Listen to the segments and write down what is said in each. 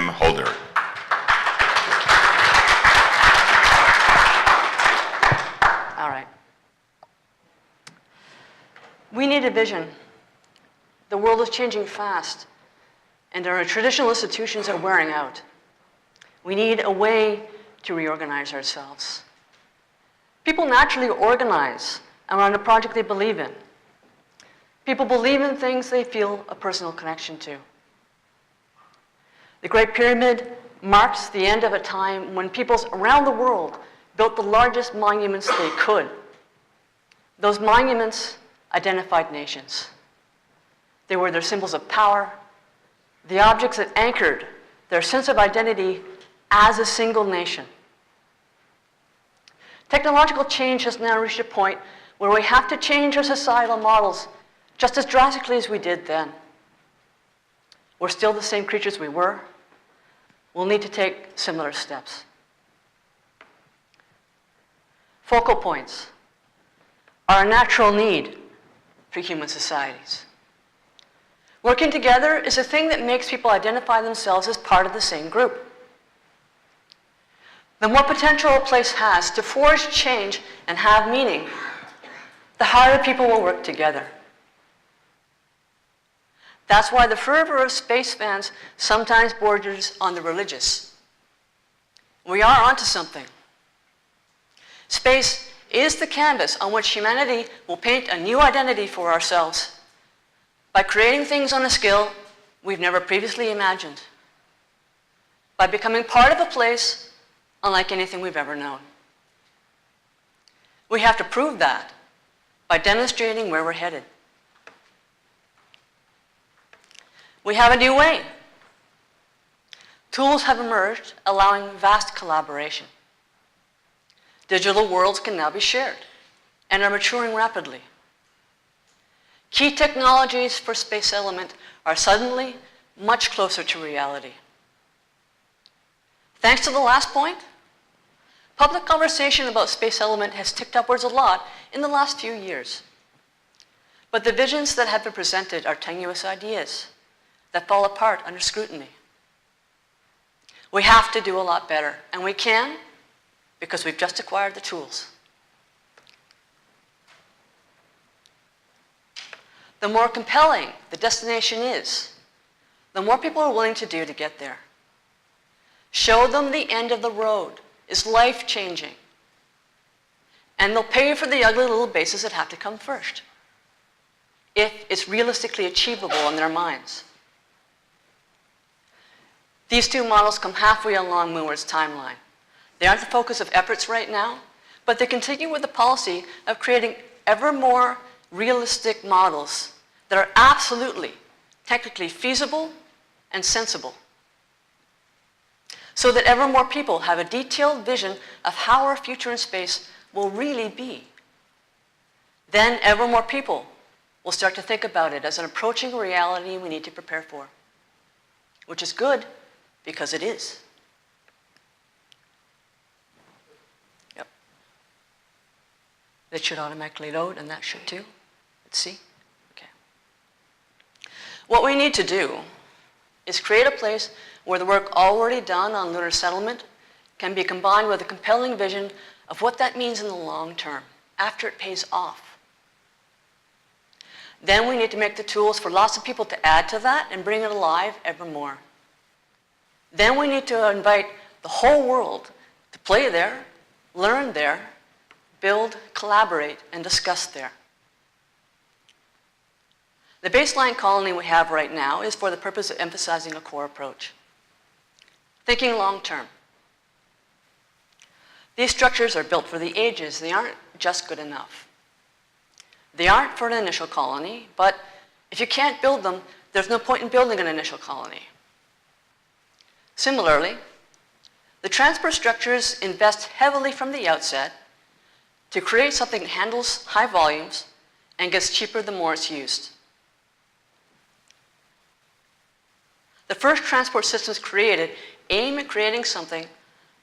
Tim Holder. All right. We need a vision. The world is changing fast, and our traditional institutions are wearing out. We need a way to reorganize ourselves. People naturally organize around a project they believe in. People believe in things they feel a personal connection to. The Great Pyramid marks the end of a time when peoples around the world built the largest monuments they could. Those monuments identified nations. They were their symbols of power, the objects that anchored their sense of identity as a single nation. Technological change has now reached a point where we have to change our societal models just as drastically as we did then. We're still the same creatures we were. We'll need to take similar steps. Focal points are a natural need for human societies. Working together is a thing that makes people identify themselves as part of the same group. The more potential a place has to forge change and have meaning, the harder people will work together. That's why the fervor of space fans sometimes borders on the religious. We are onto something. Space is the canvas on which humanity will paint a new identity for ourselves by creating things on a scale we've never previously imagined, by becoming part of a place unlike anything we've ever known. We have to prove that by demonstrating where we're headed. We have a new way. Tools have emerged allowing vast collaboration. Digital worlds can now be shared and are maturing rapidly. Key technologies for space settlement are suddenly much closer to reality. Thanks to the last point, public conversation about space settlement has ticked upwards a lot in the last few years. But the visions that have been presented are tenuous ideas that fall apart under scrutiny. We have to do a lot better, and we can because we've just acquired the tools. The more compelling the destination is, the more people are willing to do to get there. Show them the end of the road is life-changing, and they'll pay for the ugly little bases that have to come first, if it's realistically achievable in their minds. These two models come halfway along Moonwards' timeline. They aren't the focus of efforts right now, but they continue with the policy of creating ever more realistic models that are absolutely, technically feasible and sensible, so that ever more people have a detailed vision of how our future in space will really be. Then ever more people will start to think about it as an approaching reality we need to prepare for, which is good because it is. Yep. That should automatically load, and that should too. Let's see. Okay. What we need to do is create a place where the work already done on lunar settlement can be combined with a compelling vision of what that means in the long term, after it pays off. Then we need to make the tools for lots of people to add to that and bring it alive ever more. Then we need to invite the whole world to play there, learn there, build, collaborate, and discuss there. The baseline colony we have right now is for the purpose of emphasizing a core approach. Thinking long term. These structures are built for the ages. They aren't just good enough. They aren't for an initial colony, but if you can't build them, there's no point in building an initial colony. Similarly, the transport structures invest heavily from the outset to create something that handles high volumes and gets cheaper the more it's used. The first transport systems created aim at creating something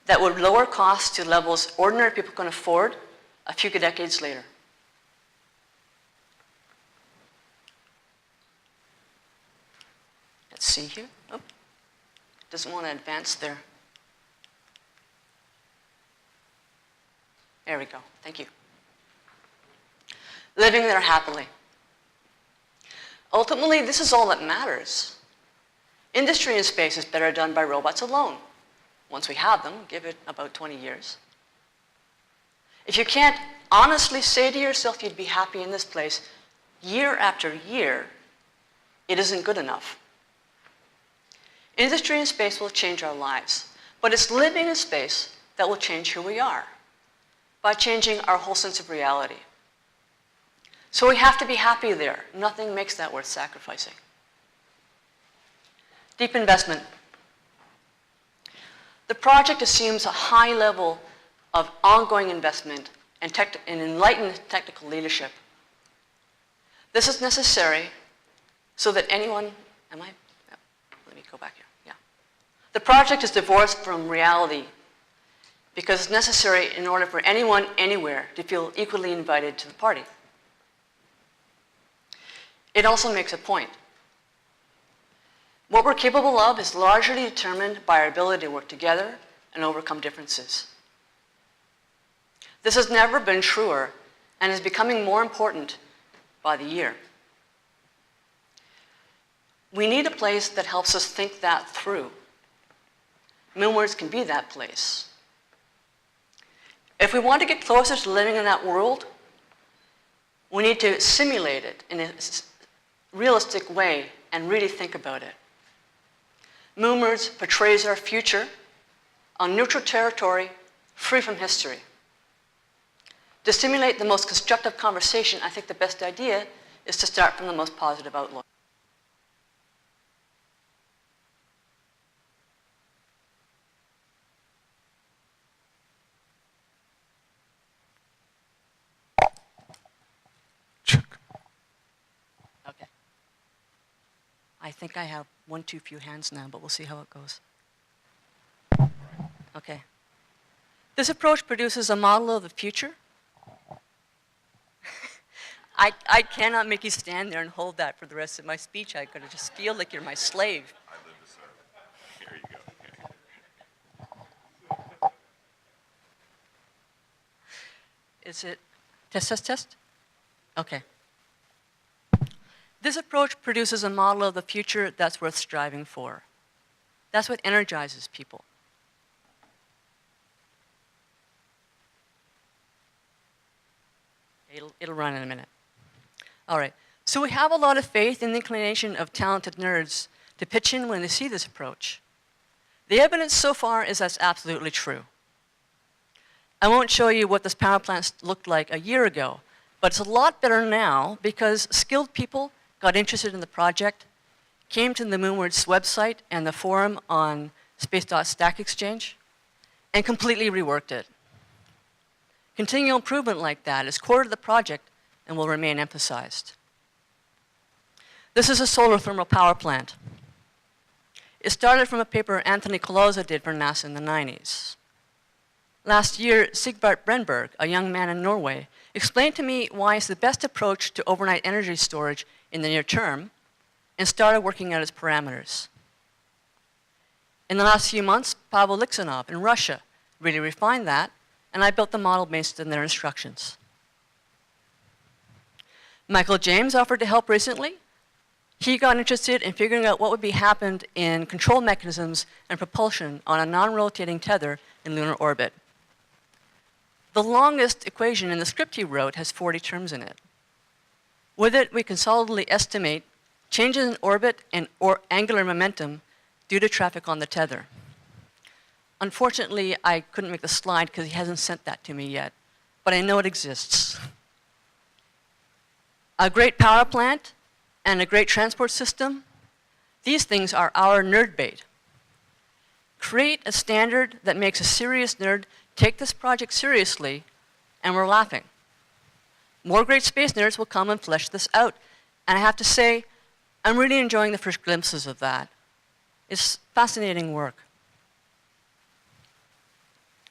that would lower costs to levels ordinary people can afford a few decades later. Let's see here. Oh. doesn't want to advance there. There we go. Thank you. Living there happily. Ultimately, this is all that matters. Industry in space is better done by robots alone. Once we have them, give it about 20 years. If you can't honestly say to yourself you'd be happy in this place year after year, it isn't good enough. Industry in space will change our lives, but it's living in space that will change who we are by changing our whole sense of reality. So we have to be happy there. Nothing makes that worth sacrificing. Deep investment. The project assumes a high level of ongoing investment and enlightened technical leadership. This is necessary so that anyone, let me go back here, yeah. The project is divorced from reality because it's necessary in order for anyone, anywhere, to feel equally invited to the party. It also makes a point. What we're capable of is largely determined by our ability to work together and overcome differences. This has never been truer and is becoming more important by the year. We need a place that helps us think that through. Moonwards can be that place. If we want to get closer to living in that world, we need to simulate it in a realistic way and really think about it. Moonwards portrays our future on neutral territory, free from history. To stimulate the most constructive conversation, I think the best idea is to start from the most positive outlook. Okay. I think I have one too few hands now, but we'll see how it goes. Okay. This approach produces a model of the future. I cannot make you stand there and hold that for the rest of my speech. I'm going to just feel like you're my slave. I live to serve. Here you go. Is it test? Okay. This approach produces a model of the future that's worth striving for. That's what energizes people. It'll run in a minute. All right. So we have a lot of faith in the inclination of talented nerds to pitch in when they see this approach. The evidence so far is that's absolutely true. I won't show you what this power plant looked like a year ago, but it's a lot better now because skilled people got interested in the project, came to the Moonwards website and the forum on Space.Stack Exchange, and completely reworked it. Continual improvement like that is core to the project and will remain emphasized. This is a solar thermal power plant. It started from a paper Anthony Colosa did for NASA in the 90s. Last year, Sigbart Brenberg, a young man in Norway, explained to me why it's the best approach to overnight energy storage in the near term and started working out its parameters. In the last few months, Pavel Liksanov in Russia really refined that, and I built the model based on their instructions. Michael James offered to help recently. He got interested in figuring out what would be happened in control mechanisms and propulsion on a non-rotating tether in lunar orbit. The longest equation in the script he wrote has 40 terms in it. With it, we can solidly estimate changes in orbit and angular momentum due to traffic on the tether. Unfortunately, I couldn't make the slide because he hasn't sent that to me yet, but I know it exists. A great power plant and a great transport system, these things are our nerd bait. Create a standard that makes a serious nerd take this project seriously, and we're laughing. More great space nerds will come and flesh this out. And I have to say, I'm really enjoying the first glimpses of that. It's fascinating work.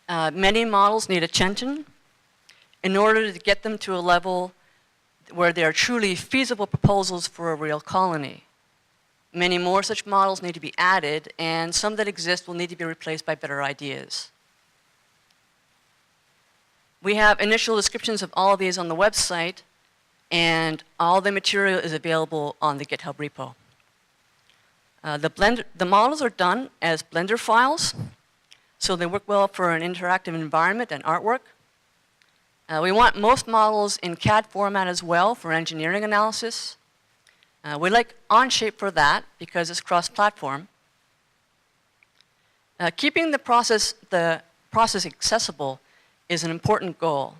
Many models need attention in order to get them to a level where they are truly feasible proposals for a real colony. Many more such models need to be added, and some that exist will need to be replaced by better ideas. We have initial descriptions of all of these on the website, and all the material is available on the GitHub repo. The models are done as Blender files, so they work well for an interactive environment and artwork. We want most models in CAD format as well for engineering analysis. We like Onshape for that because it's cross-platform. Keeping the process accessible is an important goal.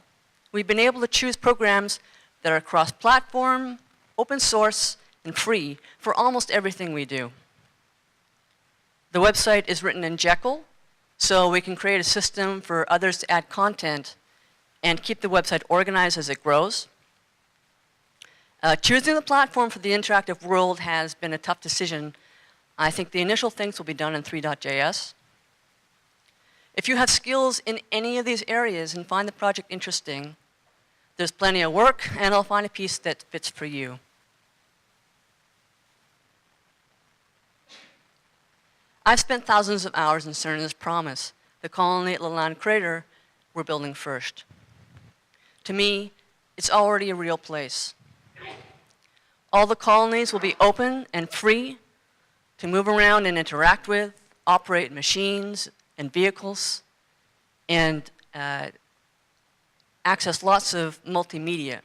We've been able to choose programs that are cross-platform, open source, and free for almost everything we do. The website is written in Jekyll, so we can create a system for others to add content and keep the website organized as it grows. Choosing the platform for the interactive world has been a tough decision. I think the initial things will be done in 3.js. If you have skills in any of these areas and find the project interesting, there's plenty of work, and I'll find a piece that fits for you. I've spent thousands of hours in CERN's Promise, the colony at Lalande Crater we're building first. To me, it's already a real place. All the colonies will be open and free to move around and interact with, operate machines and vehicles, and access lots of multimedia.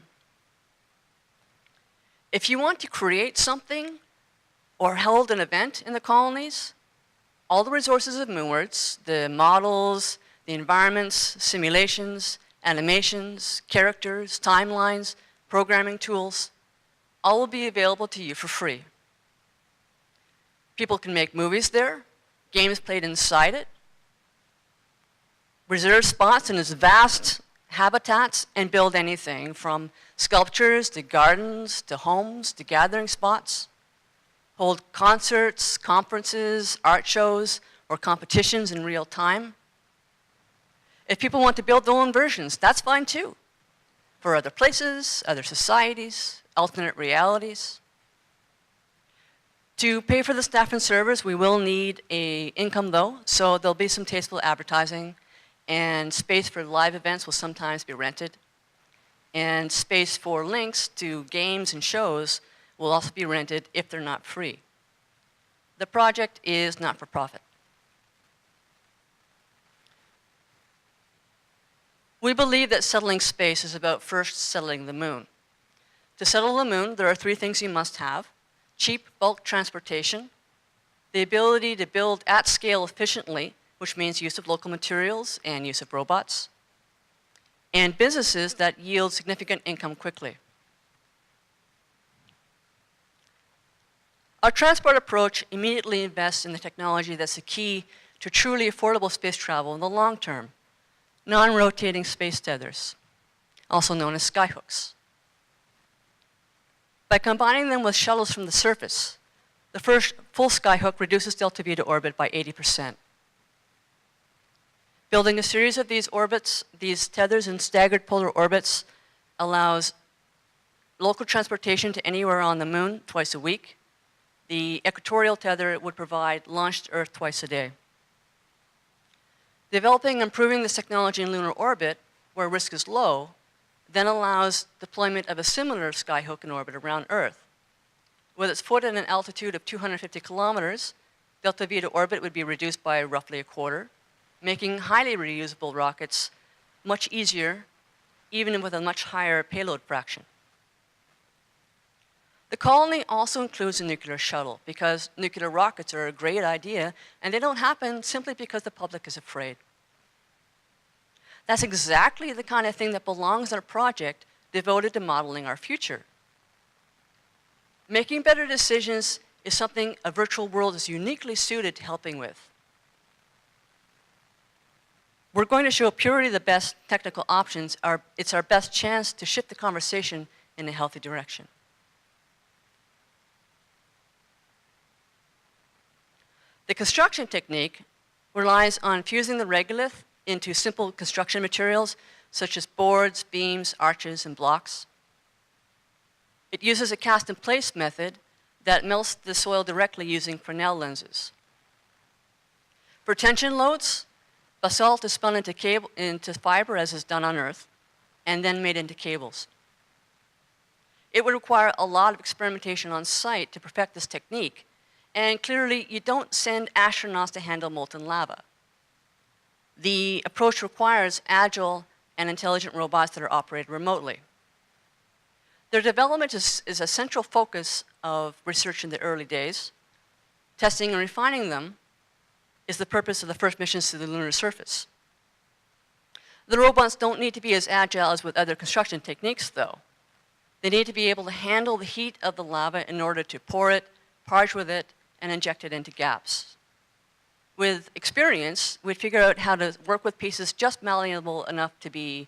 If you want to create something or hold an event in the colonies, all the resources of Moonwards, the models, the environments, simulations, animations, characters, timelines, programming tools, all will be available to you for free. People can make movies there, games played inside it, reserve spots in its vast habitats, and build anything from sculptures to gardens to homes to gathering spots. Hold concerts, conferences, art shows, or competitions in real time. If people want to build their own versions, that's fine too. For other places, other societies, alternate realities. To pay for the staff and servers, we will need an income though, so there'll be some tasteful advertising, and space for live events will sometimes be rented. And space for links to games and shows will also be rented if they're not free. The project is not for profit. We believe that settling space is about first settling the moon. To settle the moon, there are three things you must have: cheap bulk transportation, the ability to build at scale efficiently, which means use of local materials and use of robots, and businesses that yield significant income quickly. Our transport approach immediately invests in the technology that's the key to truly affordable space travel in the long term: non-rotating space tethers, also known as skyhooks. By combining them with shuttles from the surface, the first full skyhook reduces delta V to orbit by 80%. Building a series of these orbits, these tethers in staggered polar orbits, allows local transportation to anywhere on the moon twice a week. The equatorial tether would provide launch to Earth twice a day. Developing and improving this technology in lunar orbit, where risk is low, then allows deployment of a similar skyhook in orbit around Earth. With its foot at an altitude of 250 kilometers, delta V to orbit would be reduced by roughly a quarter, making highly reusable rockets much easier, even with a much higher payload fraction. The colony also includes a nuclear shuttle, because nuclear rockets are a great idea, and they don't happen simply because the public is afraid. That's exactly the kind of thing that belongs in a project devoted to modeling our future. Making better decisions is something a virtual world is uniquely suited to helping with. We're going to show purely the best technical options. It's our best chance to shift the conversation in a healthy direction. The construction technique relies on fusing the regolith into simple construction materials such as boards, beams, arches, and blocks. It uses a cast-in-place method that melts the soil directly using Fresnel lenses. For tension loads, basalt is spun into fiber, as is done on Earth, and then made into cables. It would require a lot of experimentation on site to perfect this technique, and clearly you don't send astronauts to handle molten lava. The approach requires agile and intelligent robots that are operated remotely. Their development is a central focus of research in the early days. Testing and refining them is the purpose of the first missions to the lunar surface. The robots don't need to be as agile as with other construction techniques, though. They need to be able to handle the heat of the lava in order to pour it, parge with it, and inject it into gaps. With experience, we'd figure out how to work with pieces just malleable enough to be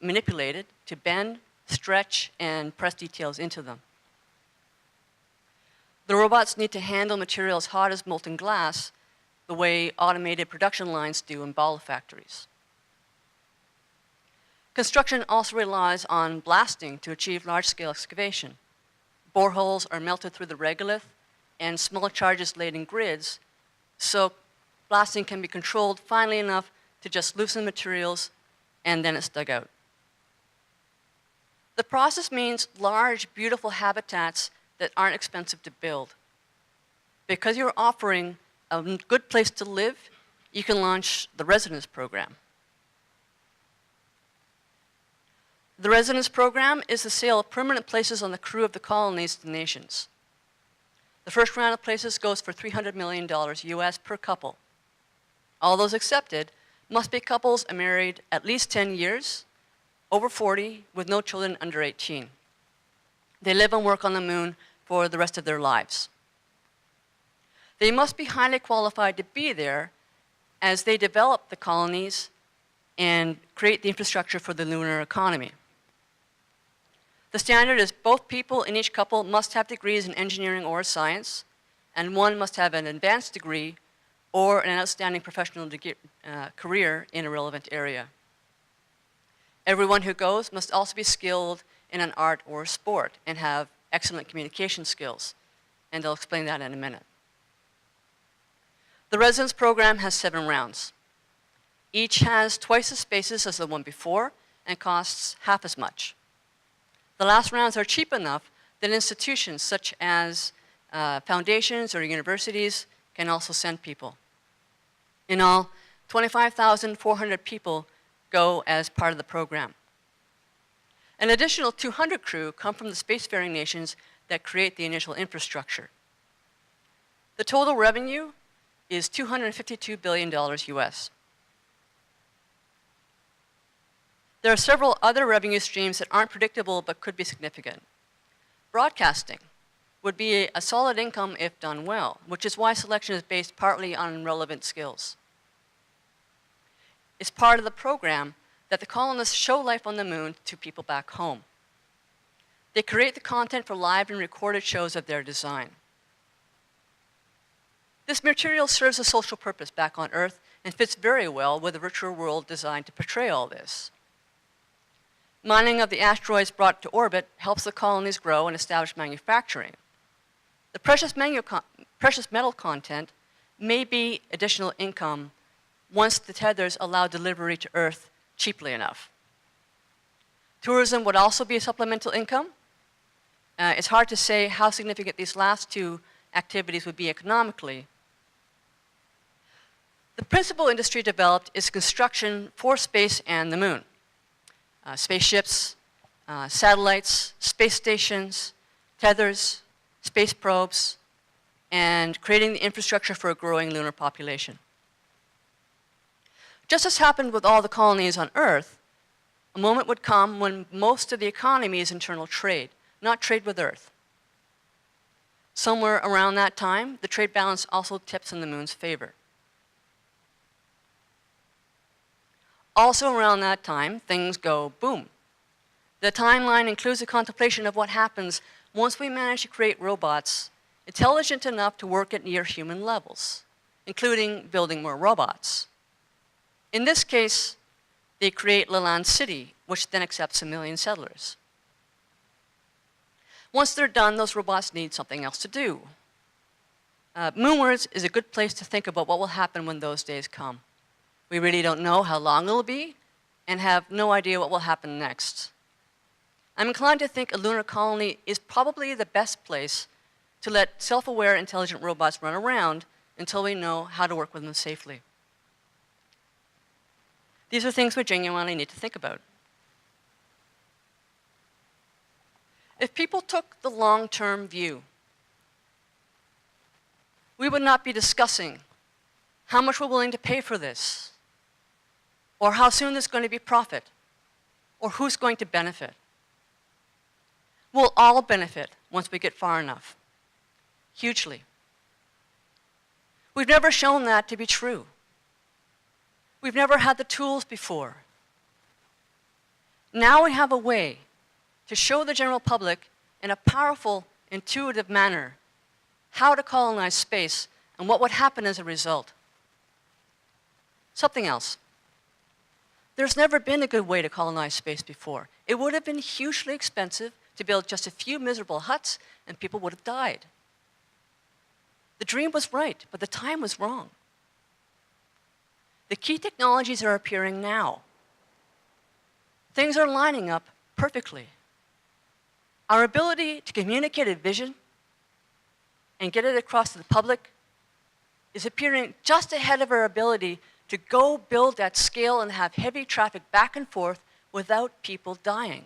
manipulated, to bend, stretch, and press details into them. The robots need to handle materials hot as molten glass the way automated production lines do in ball factories. Construction also relies on blasting to achieve large-scale excavation. Boreholes are melted through the regolith and small charges laid in grids, so blasting can be controlled finely enough to just loosen materials, and then it's dug out. The process means large, beautiful habitats that aren't expensive to build. Because you're offering a good place to live, you can launch the residence program. The residence program is the sale of permanent places on the crew of the colonies to nations. The first round of places goes for $300 million US per couple. All those accepted must be couples married at least 10 years, over 40, with no children under 18. They live and work on the moon for the rest of their lives. They must be highly qualified to be there as they develop the colonies and create the infrastructure for the lunar economy. The standard is both people in each couple must have degrees in engineering or science, and one must have an advanced degree or an outstanding professional career in a relevant area. Everyone who goes must also be skilled in an art or a sport and have excellent communication skills, and I'll explain that in a minute. The residence program has 7 rounds. Each has twice the spaces as the one before and costs half as much. The last rounds are cheap enough that institutions such as foundations or universities can also send people. In all, 25,400 people go as part of the program. An additional 200 crew come from the spacefaring nations that create the initial infrastructure. The total revenue is $252 billion US. There are several other revenue streams that aren't predictable but could be significant. Broadcasting would be a solid income if done well, which is why selection is based partly on relevant skills. It's part of the program that the colonists show life on the moon to people back home. They create the content for live and recorded shows of their design. This material serves a social purpose back on Earth and fits very well with a virtual world designed to portray all this. Mining of the asteroids brought to orbit helps the colonies grow and establish manufacturing. The precious metal content may be additional income once the tethers allow delivery to Earth cheaply enough. Tourism would also be a supplemental income. It's hard to say how significant these last 2 activities would be economically. The principal industry developed is construction for space and the moon. Spaceships, satellites, space stations, tethers, space probes, and creating the infrastructure for a growing lunar population. Just as happened with all the colonies on Earth, a moment would come when most of the economy is internal trade, not trade with Earth. Somewhere around that time, the trade balance also tips in the moon's favor. Also around that time, things go boom. The timeline includes a contemplation of what happens once we manage to create robots intelligent enough to work at near human levels, including building more robots. In this case, they create Leland City, which then accepts 1 million settlers. Once they're done, those robots need something else to do. Moonwards is a good place to think about what will happen when those days come. We really don't know how long it'll be and have no idea what will happen next. I'm inclined to think a lunar colony is probably the best place to let self-aware intelligent robots run around until we know how to work with them safely. These are things we genuinely need to think about. If people took the long-term view, we would not be discussing how much we're willing to pay for this, or how soon there's going to be profit, or who's going to benefit. We'll all benefit once we get far enough, hugely. We've never shown that to be true. We've never had the tools before. Now we have a way to show the general public in a powerful, intuitive manner how to colonize space and what would happen as a result. Something else. There's never been a good way to colonize space before. It would have been hugely expensive to build just a few miserable huts, and people would have died. The dream was right, but the time was wrong. The key technologies are appearing now. Things are lining up perfectly. Our ability to communicate a vision and get it across to the public is appearing just ahead of our ability to go build at scale and have heavy traffic back and forth without people dying.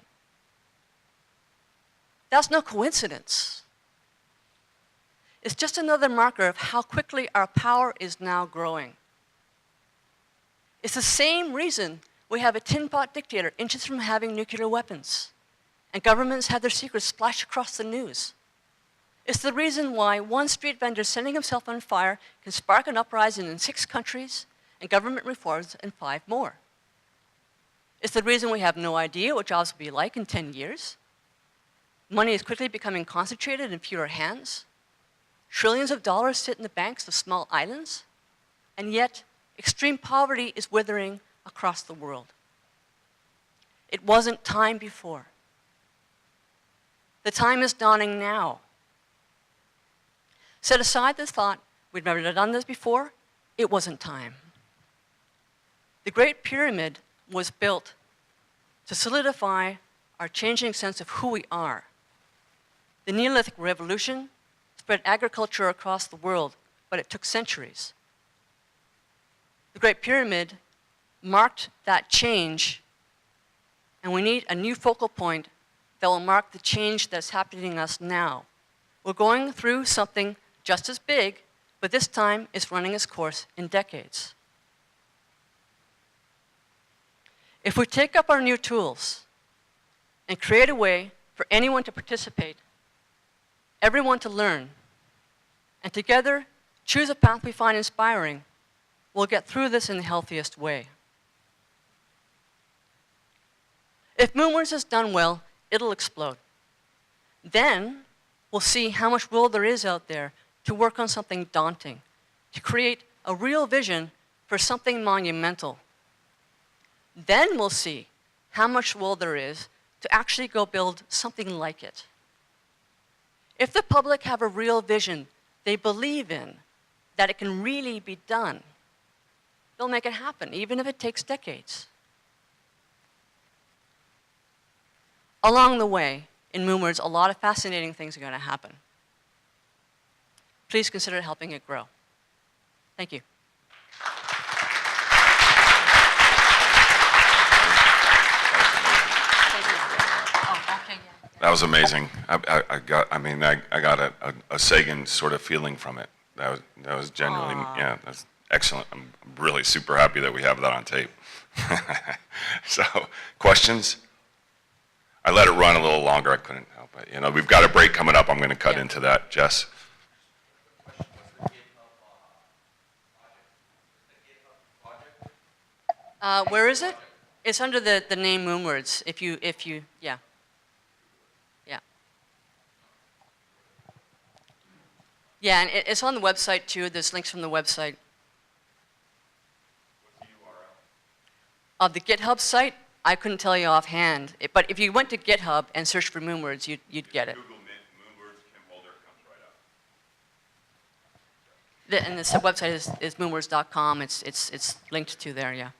That's no coincidence. It's just another marker of how quickly our power is now growing. It's the same reason we have a tin pot dictator inches from having nuclear weapons, and governments have their secrets splashed across the news. It's the reason why one street vendor setting himself on fire can spark an uprising in 6 countries and government reforms in 5 more. It's the reason we have no idea what jobs will be like in 10 years. Money is quickly becoming concentrated in fewer hands. Trillions of dollars sit in the banks of small islands, and yet extreme poverty is withering across the world. It wasn't time before. The time is dawning now. Set aside the thought, we've never done this before, it wasn't time. The Great Pyramid was built to solidify our changing sense of who we are. The Neolithic Revolution spread agriculture across the world, but it took centuries. The Great Pyramid marked that change, and we need a new focal point that will mark the change that's happening to us now. We're going through something just as big, but this time it's running its course in decades. If we take up our new tools and create a way for anyone to participate, everyone to learn, and together choose a path we find inspiring, we'll get through this in the healthiest way. If Moonwards is done well, it'll explode. Then we'll see how much will there is out there to work on something daunting, to create a real vision for something monumental. Then we'll see how much will there is to actually go build something like it. If the public have a real vision they believe in, that it can really be done, they'll make it happen, even if it takes decades. Along the way, in Moonwards, a lot of fascinating things are going to happen. Please consider helping it grow. Thank you. That was amazing. I got a Sagan sort of feeling from it. That was genuinely, yeah, that's excellent. I'm really super happy that we have that on tape. So, questions? I let it run a little longer. I couldn't help it. You know, we've got a break coming up. I'm going to cut into that. Jess? Where is it? It's under the name Moonwards. If you, yeah. Yeah. Yeah, and it's on the website too. There's links from the website. What's the URL? Of the GitHub site, I couldn't tell you offhand. But if you went to GitHub and searched for Moonwards, you'd get it. Google Mint And the website is moonwards.com. It's linked to there, yeah.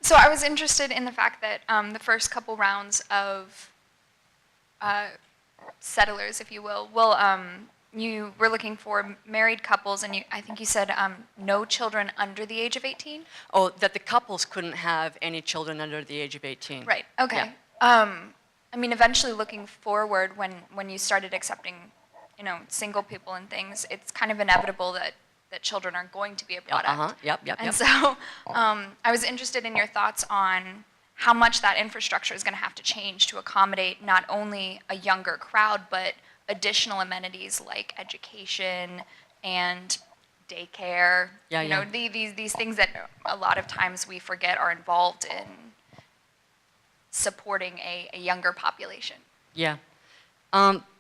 So I was interested in the fact that the first couple rounds of settlers, if you will, you were looking for married couples, and I think you said no children under the age of 18? Oh, that the couples couldn't have any children under the age of 18. Right, okay. Yeah. I mean, eventually looking forward, when you started accepting, single people and things, it's kind of inevitable that children are going to be a product. Yep. And so I was interested in your thoughts on how much that infrastructure is going to have to change to accommodate not only a younger crowd, but additional amenities like education and daycare. These things that a lot of times we forget are involved in supporting a younger population. Yeah.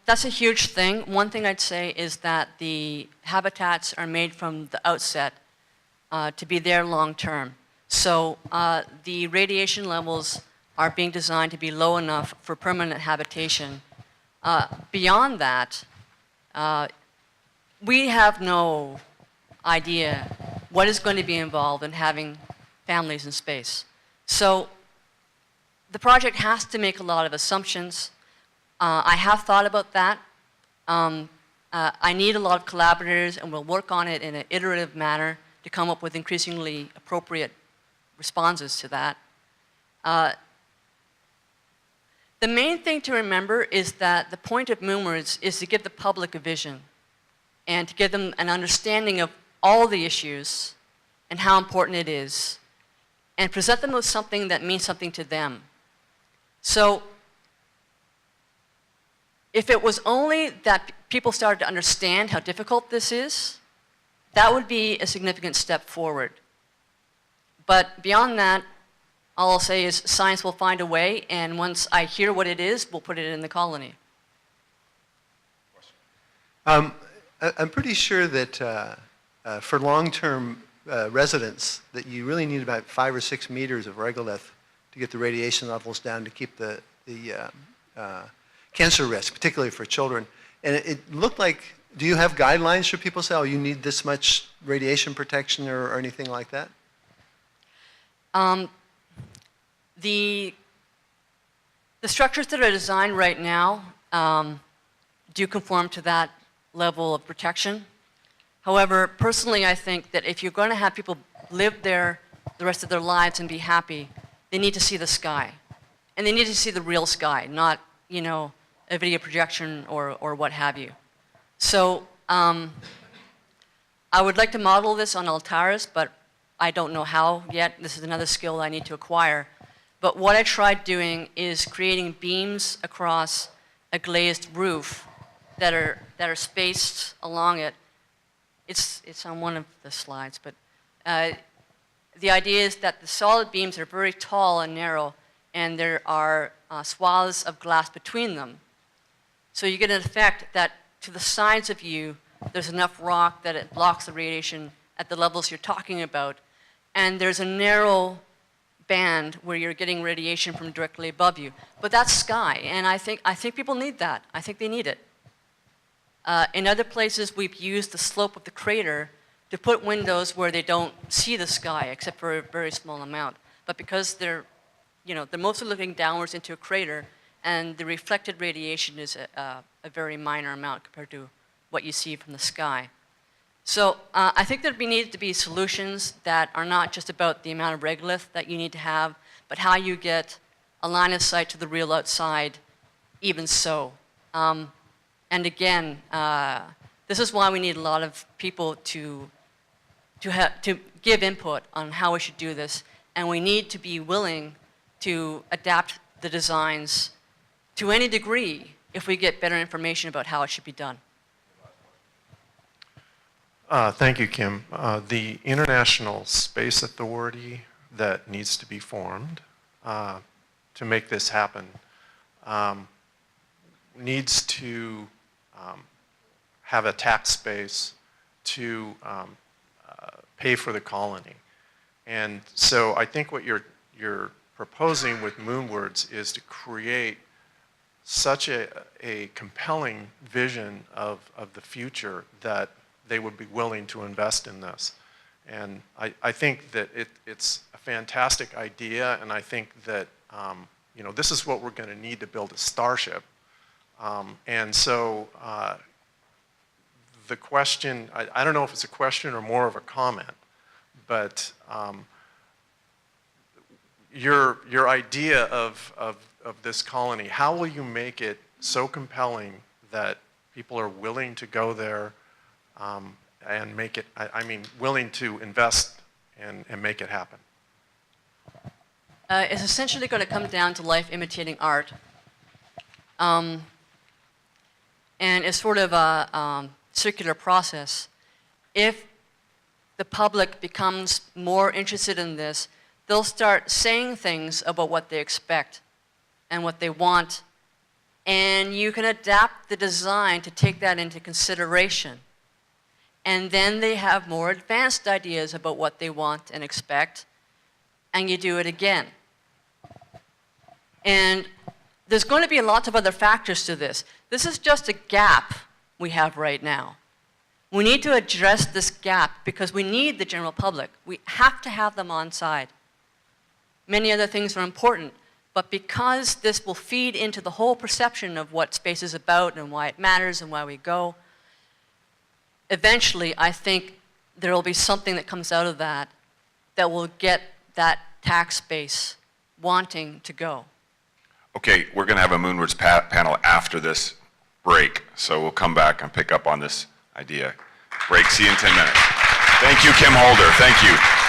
That's a huge thing. One thing I'd say is that the habitats are made from the outset to be there long term. So the radiation levels are being designed to be low enough for permanent habitation. Beyond that, we have no idea what is going to be involved in having families in space. So the project has to make a lot of assumptions. I have thought about that. I need a lot of collaborators, and we'll work on it in an iterative manner to come up with increasingly appropriate responses to that. The main thing to remember is that the point of Moonwards is to give the public a vision and to give them an understanding of all the issues and how important it is, and present them with something that means something to them. So if it was only that people started to understand how difficult this is, that would be a significant step forward. But beyond that, all I'll say is science will find a way, and once I hear what it is, we'll put it in the colony. I'm pretty sure that for long-term residents, that you really need about 5 or 6 meters of regolith to get the radiation levels down to keep the cancer risk, particularly for children. And it looked like, do you have guidelines for people say, oh, you need this much radiation protection or anything like that? The structures that are designed right now do conform to that level of protection. However, personally, I think that if you're going to have people live there the rest of their lives and be happy, they need to see the sky. And they need to see the real sky, not, a video projection or what have you. So I would like to model this on Altaris, but I don't know how yet. This is another skill I need to acquire. But what I tried doing is creating beams across a glazed roof that are spaced along it. It's on one of the slides, but the idea is that the solid beams are very tall and narrow, and there are swaths of glass between them. So you get an effect that to the sides of you, there's enough rock that it blocks the radiation at the levels you're talking about, and there's a narrow band where you're getting radiation from directly above you. But that's sky, and I think people need that. I think they need it. In other places, we've used the slope of the crater to put windows where they don't see the sky, except for a very small amount. But because they're mostly looking downwards into a crater, and the reflected radiation is a very minor amount compared to what you see from the sky. So I think there needs to be solutions that are not just about the amount of regolith that you need to have, but how you get a line of sight to the real outside, even so. And again, this is why we need a lot of people to give input on how we should do this, and we need to be willing to adapt the designs to any degree if we get better information about how it should be done. Thank you, Kim. The International Space Authority that needs to be formed to make this happen needs to have a tax base to pay for the colony. And so I think what you're proposing with Moonwards is to create such a compelling vision of the future that they would be willing to invest in this. And I think that it's a fantastic idea, and I think that you know, this is what we're going to need to build a Starship. And so the question, I don't know if it's a question or more of a comment, but your idea of this colony, how will you make it so compelling that people are willing to go there and make it, I mean, willing to invest and make it happen? It's essentially going to come down to life imitating art. And it's sort of a circular process. If the public becomes more interested in this, they'll start saying things about what they expect and what they want, and you can adapt the design to take that into consideration. And then they have more advanced ideas about what they want and expect, and you do it again. And there's going to be lots of other factors to this. This is just a gap we have right now. We need to address this gap because we need the general public. We have to have them on side. Many other things are important, but because this will feed into the whole perception of what space is about and why it matters and why we go, eventually I think there will be something that comes out of that that will get that tax base wanting to go. Okay, we're going to have a Moonwards panel after this break, so we'll come back and pick up on this idea. Break, see you in 10 minutes. Thank you, Kim Holder. Thank you.